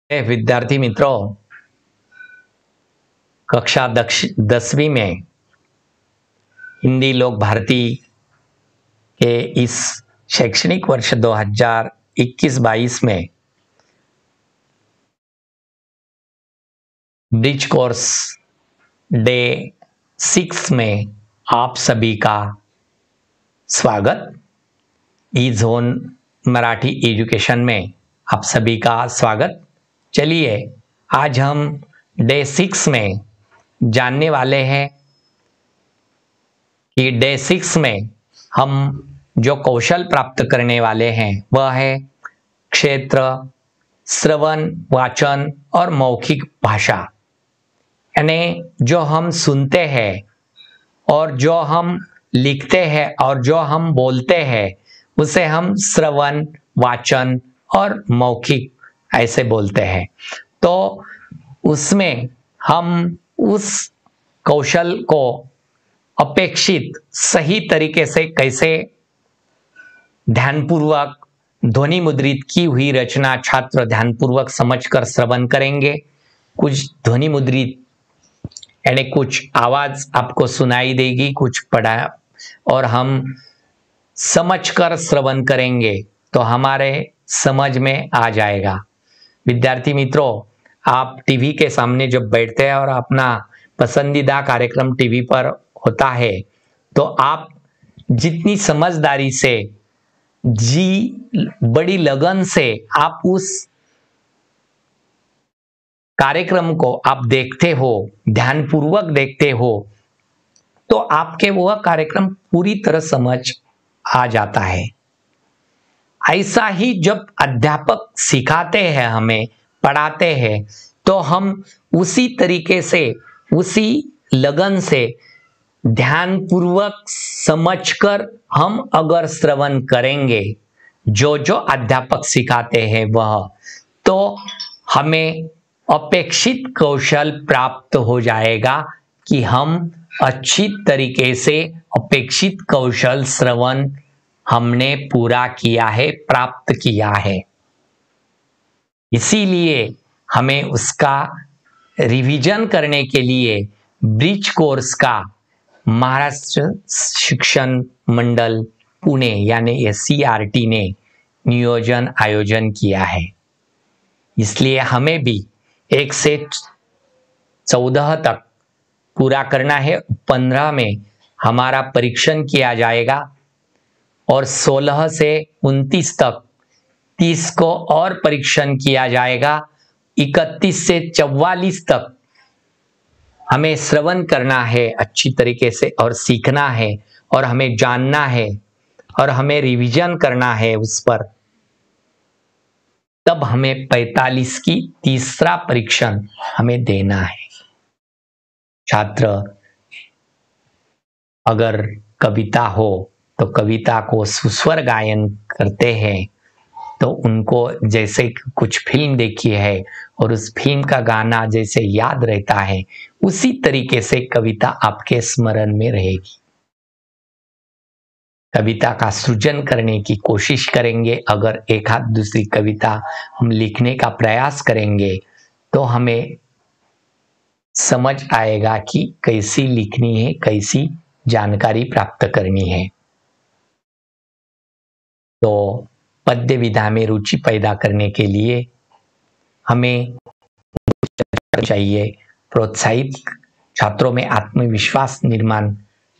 विद्यार्थी मित्रों, कक्षा 10वीं में हिंदी लोक भारती के इस शैक्षणिक वर्ष 2021-22 में ब्रिज कोर्स डे 6 में आप सभी का स्वागत। ई जोन मराठी एजुकेशन में आप सभी का स्वागत। चलिए आज हम डे 6 में जानने वाले हैं कि डे 6 में हम जो कौशल प्राप्त करने वाले हैं वह है क्षेत्र, श्रवण, वाचन और मौखिक भाषा। यानी जो हम सुनते हैं और जो हम लिखते हैं और जो हम बोलते हैं उसे हम श्रवण, वाचन और मौखिक ऐसे बोलते हैं। तो उसमें हम उस कौशल को अपेक्षित सही तरीके से कैसे ध्यानपूर्वक ध्वनि मुद्रित की हुई रचना छात्र ध्यानपूर्वक समझकर श्रवण करेंगे। कुछ ध्वनि मुद्रित यानी कुछ आवाज आपको सुनाई देगी, कुछ पढ़ा और हम समझकर श्रवण करेंगे तो हमारे समझ में आ जाएगा। विद्यार्थी मित्रों, आप टीवी के सामने जब बैठते हैं और अपना पसंदीदा कार्यक्रम टीवी पर होता है तो आप जितनी समझदारी से, बड़ी लगन से आप उस कार्यक्रम को आप देखते हो, ध्यानपूर्वक देखते हो, तो आपके वह कार्यक्रम पूरी तरह समझ आ जाता है। ऐसा ही जब अध्यापक सिखाते हैं, हमें पढ़ाते हैं, तो हम उसी तरीके से, उसी लगन से ध्यानपूर्वक समझकर हम अगर श्रवण करेंगे जो जो अध्यापक सिखाते हैं वह, तो हमें अपेक्षित कौशल प्राप्त हो जाएगा कि हम अच्छी तरीके से अपेक्षित कौशल श्रवण हमने पूरा किया है, प्राप्त किया है। इसीलिए हमें उसका रिवीजन करने के लिए ब्रिज कोर्स का महाराष्ट्र शिक्षण मंडल पुणे यानी SCRT ने नियोजन आयोजन किया है। इसलिए हमें भी 1 से 14 तक पूरा करना है। 15 में हमारा परीक्षण किया जाएगा और 16 से 29 तक 30 को और परीक्षण किया जाएगा। 31 से 44 तक हमें श्रवण करना है अच्छी तरीके से और सीखना है और हमें जानना है और हमें रिवीजन करना है उस पर। तब हमें 45 की तीसरा परीक्षण हमें देना है। छात्र अगर कविता हो तो कविता को सुस्वर गायन करते हैं तो उनको जैसे कुछ फिल्म देखी है और उस फिल्म का गाना जैसे याद रहता है, उसी तरीके से कविता आपके स्मरण में रहेगी। कविता का सृजन करने की कोशिश करेंगे। अगर एक आध दूसरी कविता हम लिखने का प्रयास करेंगे तो हमें समझ आएगा कि कैसी लिखनी है, कैसी जानकारी प्राप्त करनी है। तो पद्य विधा में रुचि पैदा करने के लिए हमें चाहिए, प्रोत्साहित छात्रों में आत्मविश्वास निर्माण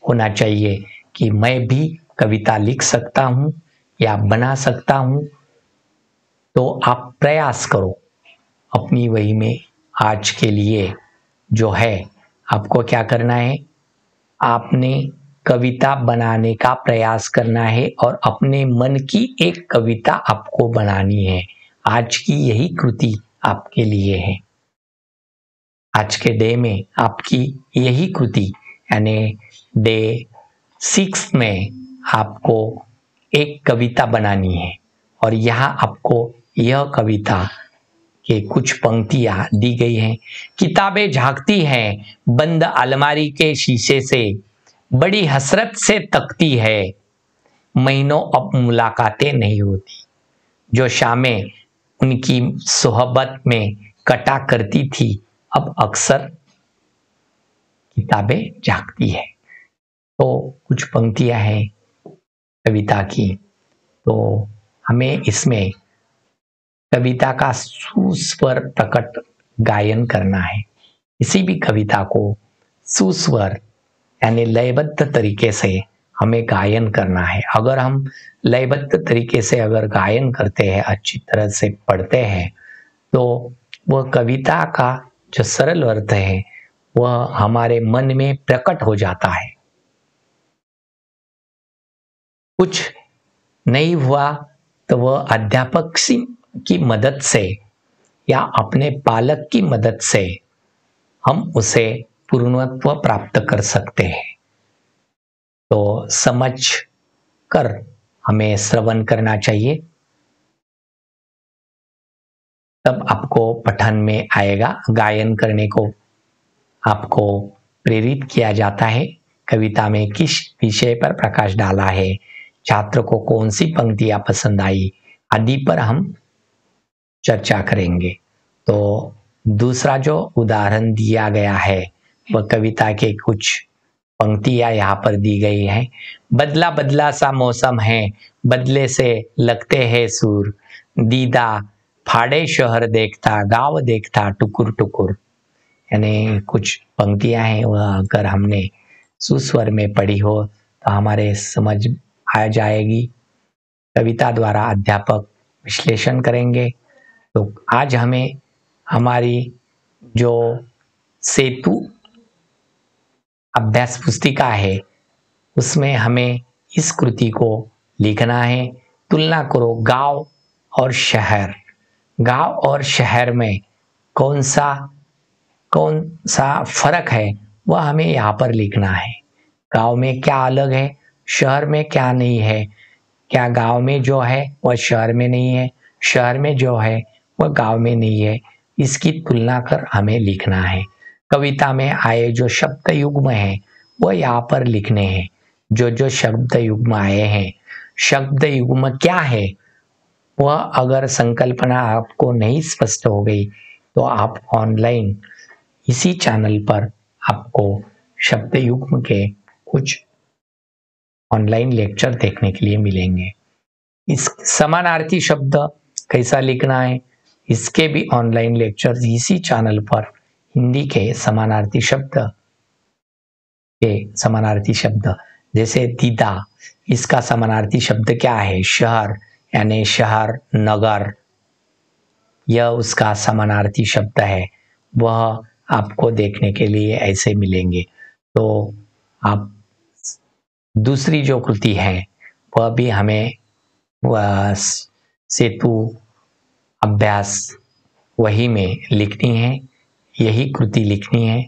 होना चाहिए कि मैं भी कविता लिख सकता हूं या बना सकता हूं। तो आप प्रयास करो अपनी वही में। आज के लिए जो है आपको क्या करना है, आपने कविता बनाने का प्रयास करना है और अपने मन की एक कविता आपको बनानी है। आज की यही कृति आपके लिए है। आज के डे में आपकी यही कृति यानी डे 6 में आपको एक कविता बनानी है और यहाँ आपको यह कविता के कुछ पंक्तियां दी गई हैं। किताबें झांकती हैं बंद अलमारी के शीशे से, बड़ी हसरत से तकती है, महीनों अब मुलाकातें नहीं होती। जो शामें उनकी सोहबत में कटा करती थी, अब अक्सर किताबें झांकती है। तो कुछ पंक्तियां हैं कविता की, तो हमें इसमें कविता का सुस्वर प्रकट गायन करना है। किसी भी कविता को सुस्वर यानी लयबद्ध तरीके से हमें गायन करना है। अगर हम लयबद्ध तरीके से अगर गायन करते हैं, अच्छी तरह से पढ़ते हैं, तो वह कविता का जो सरल अर्थ है वह हमारे मन में प्रकट हो जाता है। कुछ नहीं हुआ तो वह अध्यापक की मदद से या अपने पालक की मदद से हम उसे पूर्णत्व प्राप्त कर सकते हैं। तो समझ कर हमें श्रवण करना चाहिए, तब आपको पठन में आएगा। गायन करने को आपको प्रेरित किया जाता है। कविता में किस विषय पर प्रकाश डाला है, छात्र को कौन सी पंक्तियां पसंद आई, आदि पर हम चर्चा करेंगे। तो दूसरा जो उदाहरण दिया गया है वह कविता के कुछ पंक्तियां यहाँ पर दी गई हैं। बदला बदला सा मौसम है, बदले से लगते हैं सुर, दीदा फाड़े शहर देखता, गाँव देखता टुकुर टुकुर। यानी कुछ पंक्तियां हैं वह अगर हमने सुस्वर में पढ़ी हो तो हमारे समझ आ जाएगी। कविता द्वारा अध्यापक विश्लेषण करेंगे। तो आज हमें हमारी जो सेतु अभ्यास पुस्तिका है उसमें हमें इस कृति को लिखना है। तुलना करो गांव और शहर। गांव और शहर में कौन सा फर्क है वह हमें यहाँ पर लिखना है। गांव में क्या अलग है, शहर में क्या नहीं है, क्या गांव में जो है वह शहर में नहीं है, शहर में जो है वह गांव में नहीं है, इसकी तुलना कर हमें लिखना है। कविता में आए जो शब्द युग्म है वह यहाँ पर लिखने हैं। जो शब्द युग्म आए हैं, शब्द युग्म क्या है वह अगर संकल्पना आपको नहीं स्पष्ट हो गई तो आप ऑनलाइन इसी चैनल पर आपको शब्द युग्म के कुछ ऑनलाइन लेक्चर देखने के लिए मिलेंगे। इस समानार्थी शब्द कैसा लिखना है इसके भी ऑनलाइन लेक्चर इसी चैनल पर हिंदी के समानार्थी शब्द जैसे दीदा, इसका समानार्थी शब्द क्या है, शहर यानी शहर नगर, यह उसका समानार्थी शब्द है, वह आपको देखने के लिए ऐसे मिलेंगे। तो आप दूसरी जो कृति है वह भी हमें वह सेतु अभ्यास वही में लिखनी है, यही कृति लिखनी है।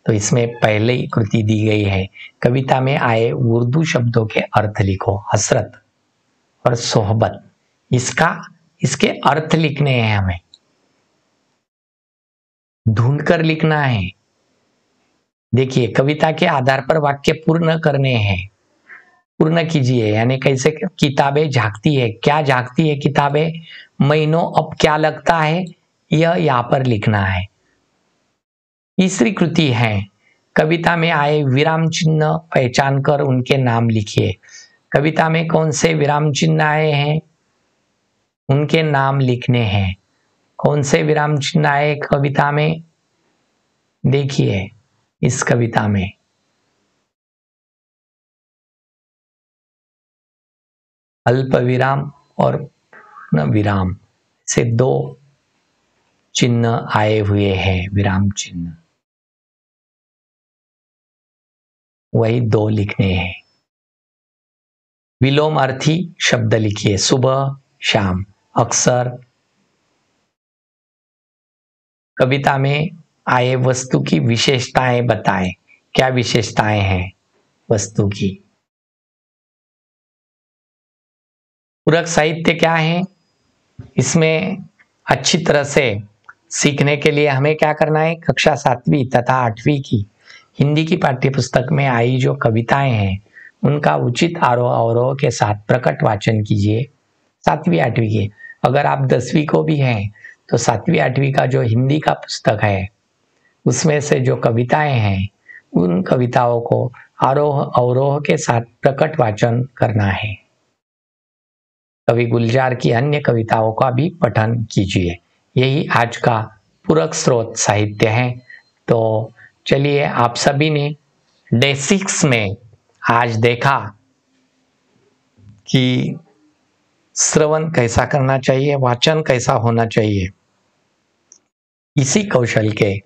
तो इसमें पहले ही कृति दी गई है। कविता में आए उर्दू शब्दों के अर्थ लिखो। हसरत और सोहबत, इसके अर्थ लिखने हैं, हमें ढूंढकर लिखना है। देखिए कविता के आधार पर वाक्य पूर्ण करने हैं, पूर्ण कीजिए। यानी कैसे किताबें झांकती है, क्या झांकती है किताबें, महीनों अब क्या लगता है, यह यहाँ पर लिखना है। तीसरी कृति है कविता में आए विराम चिन्ह पहचान कर उनके नाम लिखिए। कविता में कौन से विराम चिन्ह आए हैं उनके नाम लिखने हैं। कौन से विराम चिन्ह आए कविता में, देखिए इस कविता में अल्प विराम और पूर्ण विराम से दो चिन्ह आए हुए हैं, विराम चिन्ह, वही दो लिखने हैं। विलोम अर्थी शब्द लिखिए, सुबह शाम, अक्सर। कविता में आए वस्तु की विशेषताएं बताएं, क्या विशेषताएं हैं वस्तु की। पूरक साहित्य क्या है, इसमें अच्छी तरह से सीखने के लिए हमें क्या करना है, कक्षा 7वीं तथा 8वीं की हिंदी की पाठ्यपुस्तक में आई जो कविताएं हैं उनका उचित आरोह अवरोह के साथ प्रकट वाचन कीजिए। 7वीं 8वीं के अगर आप 10वीं को भी हैं तो 7वीं 8वीं का जो हिंदी का पुस्तक है उसमें से जो कविताएं हैं उन कविताओं को आरोह अवरोह के साथ प्रकट वाचन करना है। कवि गुलजार की अन्य कविताओं का भी पठन कीजिए। यही आज का पूरक स्रोत साहित्य है। तो चलिए, आप सभी ने डे 6 में आज देखा कि श्रवण कैसा करना चाहिए, वाचन कैसा होना चाहिए। इसी कौशल के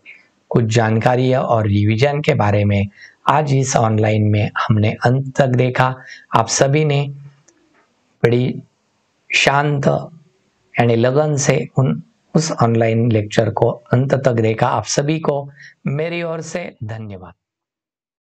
कुछ जानकारी और रिवीजन के बारे में आज इस ऑनलाइन में हमने अंत तक देखा। आप सभी ने बड़ी शांत यानी लगन से उस ऑनलाइन लेक्चर को अंत तक देखा। आप सभी को मेरी ओर से धन्यवाद।